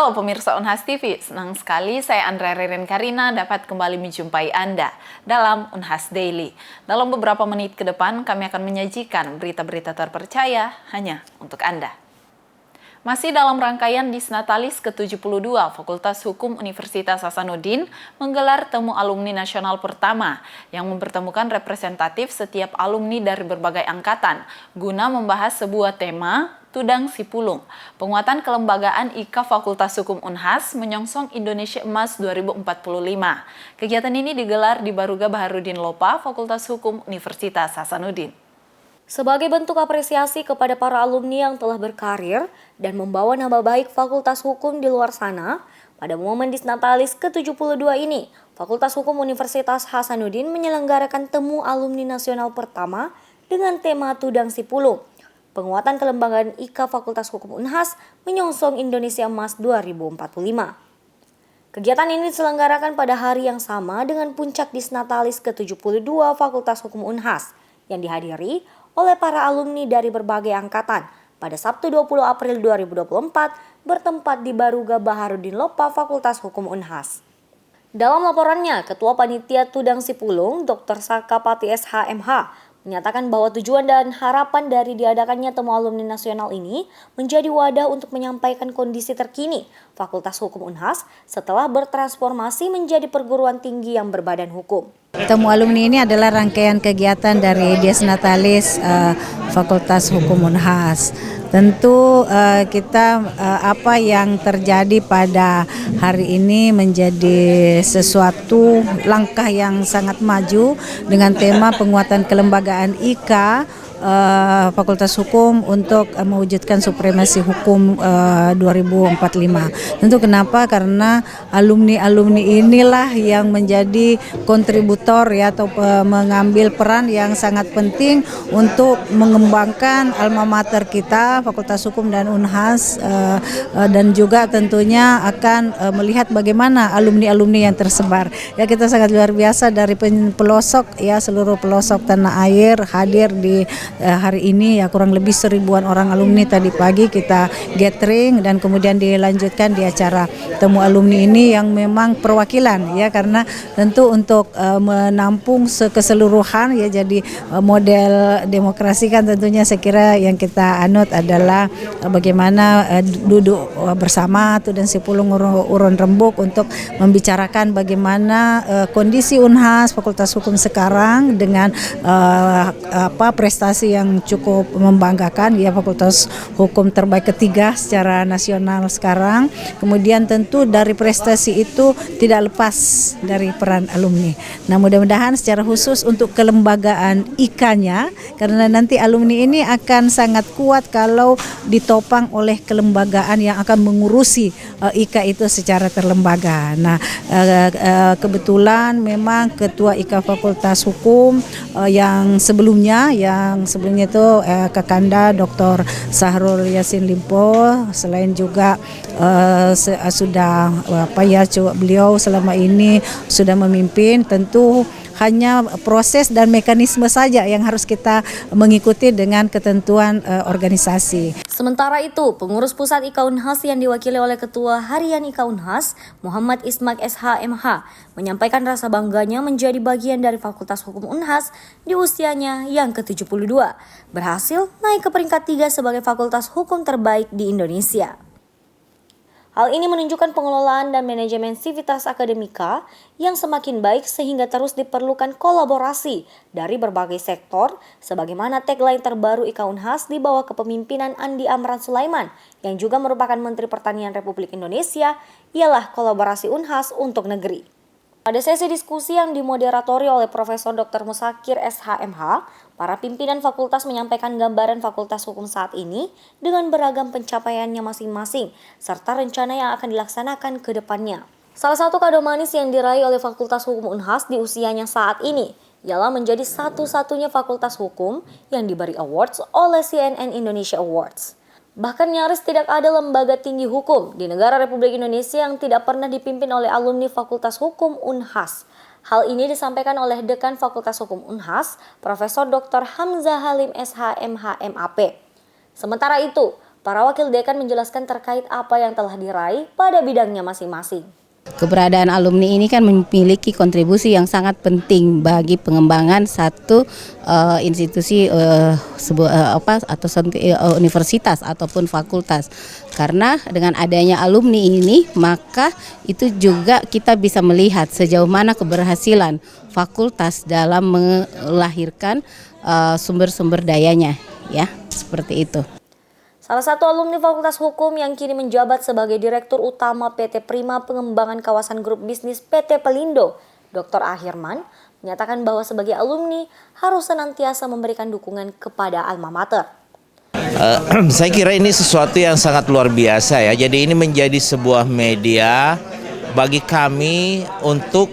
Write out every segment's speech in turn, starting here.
Halo pemirsa Unhas TV, senang sekali saya Andrea Ririn Karina dapat kembali menjumpai Anda dalam Unhas Daily. Dalam beberapa menit ke depan kami akan menyajikan berita-berita terpercaya hanya untuk Anda. Masih dalam rangkaian Disnatalis ke-72, Fakultas Hukum Universitas Hasanuddin menggelar temu alumni nasional pertama yang mempertemukan representatif setiap alumni dari berbagai angkatan guna membahas sebuah tema Tudang Sipulung, penguatan kelembagaan IKA Fakultas Hukum Unhas menyongsong Indonesia Emas 2045. Kegiatan ini digelar di Baruga Baharudin Lopa, Fakultas Hukum Universitas Hasanuddin. Sebagai bentuk apresiasi kepada para alumni yang telah berkarir dan membawa nama baik Fakultas Hukum di luar sana, pada momen Disnatalis ke-72 ini, Fakultas Hukum Universitas Hasanuddin menyelenggarakan temu alumni nasional pertama dengan tema Tudang Sipulung, penguatan kelembagaan IKA Fakultas Hukum Unhas menyongsong Indonesia Emas 2045. Kegiatan ini diselenggarakan pada hari yang sama dengan puncak Disnatalis ke-72 Fakultas Hukum Unhas yang dihadiri oleh para alumni dari berbagai angkatan pada Sabtu 20 April 2024 bertempat di Baruga Baharudin Lopa Fakultas Hukum Unhas. Dalam laporannya, Ketua Panitia Tudang Sipulung Dr. Sakapati SHMH menyatakan bahwa tujuan dan harapan dari diadakannya temu alumni nasional ini menjadi wadah untuk menyampaikan kondisi terkini Fakultas Hukum Unhas setelah bertransformasi menjadi perguruan tinggi yang berbadan hukum. Temu alumni ini adalah rangkaian kegiatan dari Disnatalis Fakultas Hukum Unhas. Tentu apa yang terjadi pada hari ini menjadi sesuatu langkah yang sangat maju dengan tema penguatan kelembagaan IKA Fakultas Hukum untuk mewujudkan supremasi hukum 2045. Tentu kenapa? Karena alumni-alumni inilah yang menjadi kontributor ya atau mengambil peran yang sangat penting untuk mengembangkan alma mater kita Fakultas Hukum dan Unhas dan juga tentunya akan melihat bagaimana alumni-alumni yang tersebar. Ya kita sangat luar biasa dari pelosok ya seluruh pelosok tanah air hadir di hari ini ya kurang lebih 1000-an orang alumni tadi pagi kita gathering dan kemudian dilanjutkan di acara temu alumni ini yang memang perwakilan ya karena tentu untuk menampung keseluruhan ya jadi model demokrasi kan tentunya saya kira yang kita anut adalah bagaimana duduk bersama Tudang Sipulung urun rembuk untuk membicarakan bagaimana kondisi Unhas Fakultas Hukum sekarang dengan prestasi yang cukup membanggakan ya Fakultas Hukum terbaik ketiga secara nasional sekarang. Kemudian tentu dari prestasi itu tidak lepas dari peran alumni. Nah mudah-mudahan secara khusus untuk kelembagaan IKA-nya karena nanti alumni ini akan sangat kuat kalau ditopang oleh kelembagaan yang akan mengurusi IKA itu secara terlembaga. Nah kebetulan memang Ketua IKA Fakultas Hukum yang sebelumnya itu Kakanda Dr. Sahrul Yassin Limpo selain juga sudah beliau selama ini sudah memimpin tentu hanya proses dan mekanisme saja yang harus kita mengikuti dengan ketentuan organisasi. Sementara itu, pengurus pusat IKA Unhas yang diwakili oleh Ketua Harian IKA Unhas, Muhammad Ismak SHMH, menyampaikan rasa bangganya menjadi bagian dari Fakultas Hukum Unhas di usianya yang ke-72, berhasil naik ke peringkat 3 sebagai fakultas hukum terbaik di Indonesia. Hal ini menunjukkan pengelolaan dan manajemen sivitas akademika yang semakin baik sehingga terus diperlukan kolaborasi dari berbagai sektor sebagaimana tagline terbaru IKA Unhas di bawah kepemimpinan Andi Amran Sulaiman yang juga merupakan Menteri Pertanian Republik Indonesia ialah kolaborasi Unhas untuk negeri. Pada sesi diskusi yang dimoderatori oleh Profesor Dr. Musakir SHMH, para pimpinan fakultas menyampaikan gambaran Fakultas Hukum saat ini dengan beragam pencapaiannya masing-masing, serta rencana yang akan dilaksanakan ke depannya. Salah satu kado manis yang diraih oleh Fakultas Hukum Unhas di usianya saat ini, ialah menjadi satu-satunya fakultas hukum yang diberi awards oleh CNN Indonesia Awards. Bahkan nyaris tidak ada lembaga tinggi hukum di negara Republik Indonesia yang tidak pernah dipimpin oleh alumni Fakultas Hukum Unhas. Hal ini disampaikan oleh Dekan Fakultas Hukum Unhas, Profesor Dr. Hamzah Halim SHMH MAP. Sementara itu, Para wakil dekan menjelaskan terkait apa yang telah diraih pada bidangnya masing-masing. Keberadaan alumni ini kan memiliki kontribusi yang sangat penting bagi pengembangan satu institusi universitas ataupun fakultas. Karena dengan adanya alumni ini, maka itu juga kita bisa melihat sejauh mana keberhasilan fakultas dalam melahirkan sumber-sumber dayanya, ya, seperti itu. Salah satu alumni Fakultas Hukum yang kini menjabat sebagai Direktur Utama PT Prima Pengembangan Kawasan Grup Bisnis PT Pelindo, Dr. Ahirman, menyatakan bahwa sebagai alumni harus senantiasa memberikan dukungan kepada alma mater. Saya kira ini sesuatu yang sangat luar biasa ya. Jadi ini menjadi sebuah media bagi kami untuk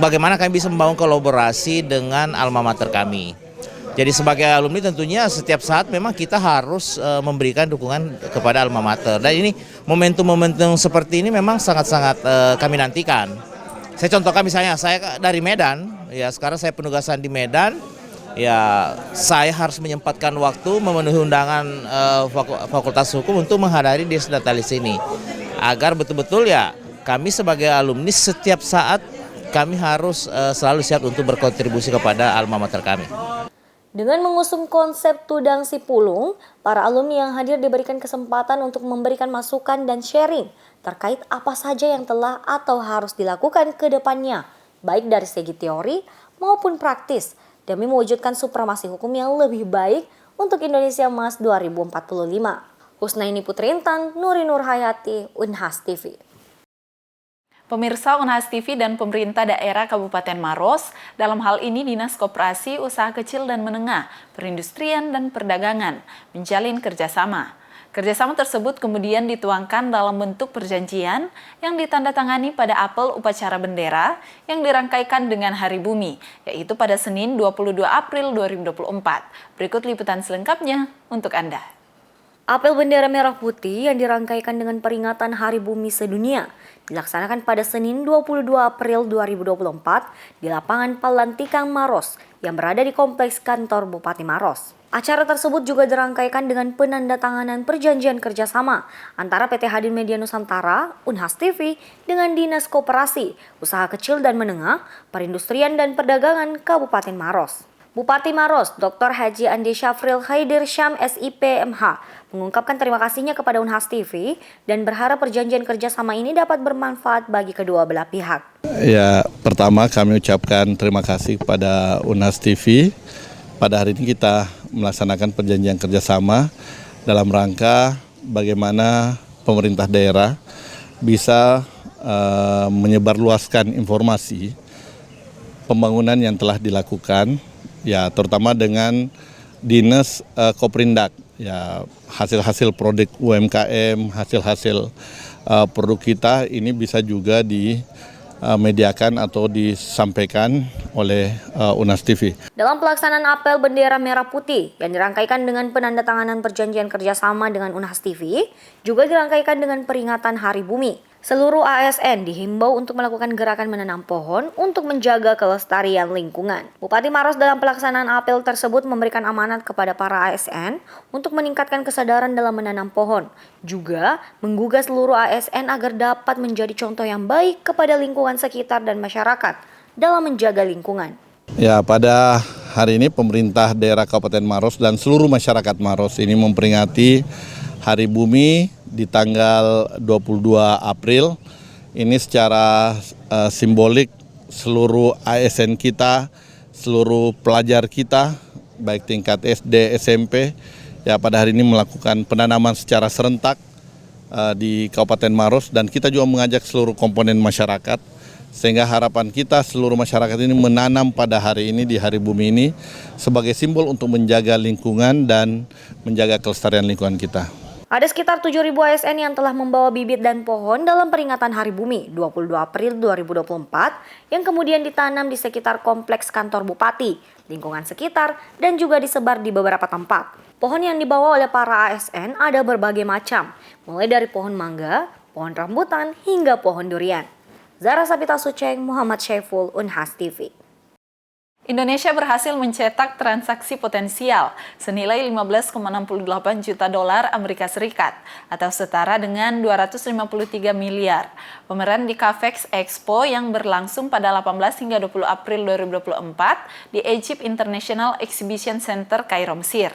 bagaimana kami bisa membangun kolaborasi dengan alma mater kami. Jadi sebagai alumni tentunya setiap saat memang kita harus memberikan dukungan kepada alma mater. Dan ini momentum-momentum seperti ini memang sangat-sangat kami nantikan. Saya contohkan misalnya saya dari Medan, ya sekarang saya penugasan di Medan, ya saya harus menyempatkan waktu memenuhi undangan Fakultas Hukum untuk menghadiri Dies Natalis ini. Agar betul-betul ya kami sebagai alumni setiap saat kami harus selalu siap untuk berkontribusi kepada alma mater kami. Dengan mengusung konsep Tudang Sipulung, para alumni yang hadir diberikan kesempatan untuk memberikan masukan dan sharing terkait apa saja yang telah atau harus dilakukan ke depannya, baik dari segi teori maupun praktis, demi mewujudkan supremasi hukum yang lebih baik untuk Indonesia Emas 2045. Husnaini Putrintan, Nuri Nurhayati, Unhas TV. Pemirsa Unhas TV dan pemerintah daerah Kabupaten Maros, dalam hal ini Dinas Koperasi, Usaha Kecil dan Menengah, Perindustrian dan Perdagangan, menjalin kerjasama. Kerjasama tersebut kemudian dituangkan dalam bentuk perjanjian yang ditandatangani pada apel upacara bendera yang dirangkaikan dengan Hari Bumi, yaitu pada Senin 22 April 2024. Berikut liputan selengkapnya untuk Anda. Apel bendera merah putih yang dirangkaikan dengan peringatan Hari Bumi Sedunia dilaksanakan pada Senin 22 April 2024 di lapangan Palantikang Maros yang berada di kompleks kantor Bupati Maros. Acara tersebut juga dirangkaikan dengan penandatanganan perjanjian kerjasama antara PT Hadin Media Nusantara, Unhas TV, dengan Dinas Koperasi, Usaha Kecil dan Menengah, Perindustrian dan Perdagangan Kabupaten Maros. Bupati Maros, Dr. Haji Andi Syafril Khaidir Syam SIP MH, mengungkapkan terima kasihnya kepada Unhas TV dan berharap perjanjian kerjasama ini dapat bermanfaat bagi kedua belah pihak. Ya, pertama kami ucapkan terima kasih kepada Unhas TV. Pada hari ini kita melaksanakan perjanjian kerjasama dalam rangka bagaimana pemerintah daerah bisa menyebarluaskan informasi pembangunan yang telah dilakukan, ya terutama dengan Dinas Koprindak, ya hasil-hasil produk UMKM, hasil-hasil produk kita ini bisa juga dimediakan atau disampaikan oleh Unhas TV. Dalam pelaksanaan apel bendera merah putih yang dirangkaikan dengan penandatanganan perjanjian kerjasama dengan Unhas TV, juga dirangkaikan dengan peringatan Hari Bumi. Seluruh ASN dihimbau untuk melakukan gerakan menanam pohon untuk menjaga kelestarian lingkungan. Bupati Maros dalam pelaksanaan apel tersebut memberikan amanat kepada para ASN untuk meningkatkan kesadaran dalam menanam pohon. Juga menggugah seluruh ASN agar dapat menjadi contoh yang baik kepada lingkungan sekitar dan masyarakat dalam menjaga lingkungan. Ya, pada hari ini pemerintah daerah Kabupaten Maros dan seluruh masyarakat Maros ini memperingati Hari Bumi di tanggal 22 April. Ini secara simbolik seluruh ASN kita, seluruh pelajar kita, baik tingkat SD, SMP, ya pada hari ini melakukan penanaman secara serentak di Kabupaten Maros, dan kita juga mengajak seluruh komponen masyarakat, sehingga harapan kita seluruh masyarakat ini menanam pada hari ini, di Hari Bumi ini, sebagai simbol untuk menjaga lingkungan dan menjaga kelestarian lingkungan kita. Ada sekitar 7.000 ASN yang telah membawa bibit dan pohon dalam peringatan Hari Bumi 22 April 2024 yang kemudian ditanam di sekitar kompleks kantor bupati, lingkungan sekitar, dan juga disebar di beberapa tempat. Pohon yang dibawa oleh para ASN ada berbagai macam, mulai dari pohon mangga, pohon rambutan, hingga pohon durian. Zara Sabita Suceng, Muhammad Syaiful, Unhas TV. Indonesia berhasil mencetak transaksi potensial senilai 15,68 juta dolar Amerika Serikat atau setara dengan 253 miliar. Pameran di Cavex Expo yang berlangsung pada 18 hingga 20 April 2024 di Egypt International Exhibition Center, Kairo, Mesir.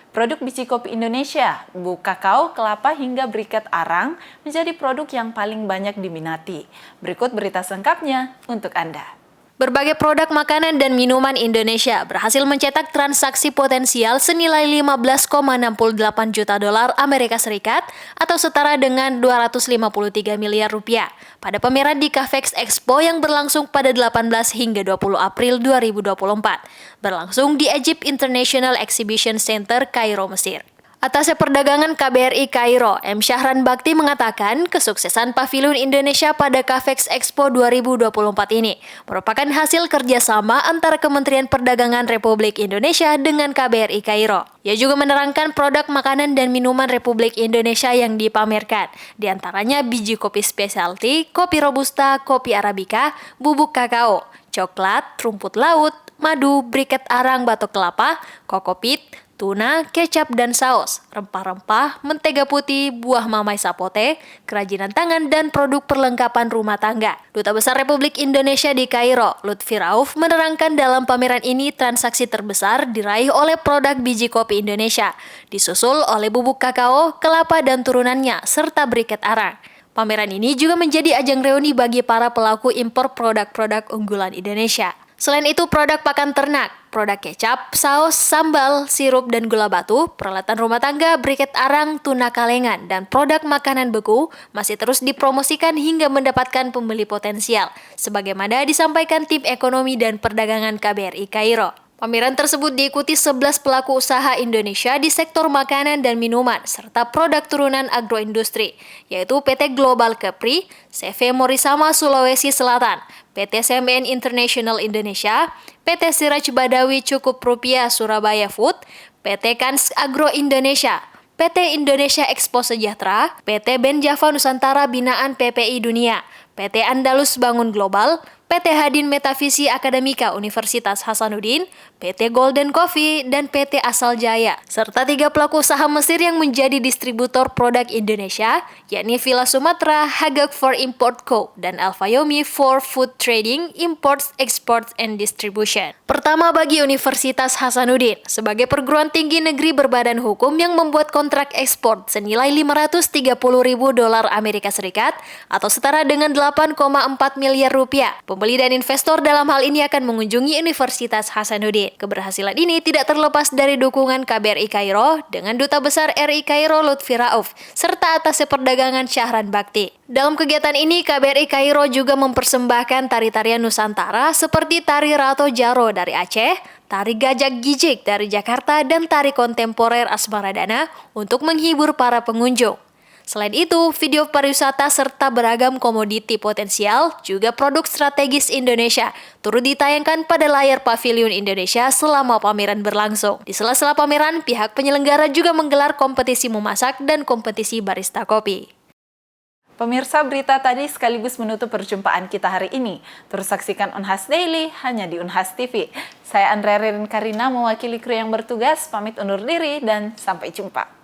Produk biji kopi Indonesia, bubuk kakao, kelapa hingga briket arang menjadi produk yang paling banyak diminati. Berikut berita selengkapnya untuk Anda. Berbagai produk makanan dan minuman Indonesia berhasil mencetak transaksi potensial senilai 15,68 juta dolar Amerika Serikat atau setara dengan 253 miliar rupiah pada pameran di Cavex Expo yang berlangsung pada 18 hingga 20 April 2024, berlangsung di Egypt International Exhibition Center, Kairo, Mesir. Atas perdagangan KBRI Kairo, M. Syahran Bakti mengatakan kesuksesan Pavilion Indonesia pada Cavex Expo 2024 ini merupakan hasil kerjasama antara Kementerian Perdagangan Republik Indonesia dengan KBRI Kairo. Ia juga menerangkan produk makanan dan minuman Republik Indonesia yang dipamerkan, diantaranya biji kopi spesialty, kopi robusta, kopi arabica, bubuk kakao, coklat, rumput laut, madu, briket arang batok kelapa, kokopit, tuna, kecap dan saus, rempah-rempah, mentega putih, buah mamai sapote, kerajinan tangan, dan produk perlengkapan rumah tangga. Duta Besar Republik Indonesia di Kairo, Lutfi Rauf, menerangkan dalam pameran ini transaksi terbesar diraih oleh produk biji kopi Indonesia, disusul oleh bubuk kakao, kelapa dan turunannya, serta briket arang. Pameran ini juga menjadi ajang reuni bagi para pelaku impor produk-produk unggulan Indonesia. Selain itu, produk pakan ternak, produk kecap, saus, sambal, sirup, dan gula batu, peralatan rumah tangga, briket arang, tuna kalengan, dan produk makanan beku masih terus dipromosikan hingga mendapatkan pembeli potensial, sebagaimana disampaikan tim ekonomi dan perdagangan KBRI Kairo. Pameran tersebut diikuti 11 pelaku usaha Indonesia di sektor makanan dan minuman, serta produk turunan agroindustri, yaitu PT Global Kepri, CV Morisama Sulawesi Selatan, PT CMN International Indonesia, PT Siraj Badawi Cukup Rupiah Surabaya Food, PT Kans Agro Indonesia, PT Indonesia Expo Sejahtera, PT Ben Java Nusantara Binaan PPI Dunia, PT Andalus Bangun Global, PT Hadin Metavisi Akademika Universitas Hasanuddin, PT Golden Coffee, dan PT Asal Jaya, serta 3 pelaku usaha Mesir yang menjadi distributor produk Indonesia, yakni Villa Sumatra, Hagag for Import Co., dan Al-Fayoumi for Food Trading, Imports, Exports, and Distribution. Pertama bagi Universitas Hasanuddin, sebagai perguruan tinggi negeri berbadan hukum yang membuat kontrak ekspor senilai 530.000 dolar Amerika Serikat atau setara dengan 8,4 miliar rupiah. Pembeli dan investor dalam hal ini akan mengunjungi Universitas Hasanuddin. Keberhasilan ini tidak terlepas dari dukungan KBRI Kairo dengan Duta Besar RI Kairo Lutfi Rauf, serta atas perdagangan Syahran Bakti. Dalam kegiatan ini, KBRI Kairo juga mempersembahkan tari-tarian Nusantara seperti tari Rato Jaro dari Aceh, tari Gajak Gijik dari Jakarta, dan tari kontemporer Asmaradana untuk menghibur para pengunjung. Selain itu, video pariwisata serta beragam komoditi potensial juga produk strategis Indonesia turut ditayangkan pada layar Pavilion Indonesia selama pameran berlangsung. Di sela-sela pameran, pihak penyelenggara juga menggelar kompetisi memasak dan kompetisi barista kopi. Pemirsa, berita tadi sekaligus menutup perjumpaan kita hari ini. Terus saksikan Unhas Daily hanya di Unhas TV. Saya Andrea Ririn Karina mewakili kru yang bertugas, pamit undur diri dan sampai jumpa.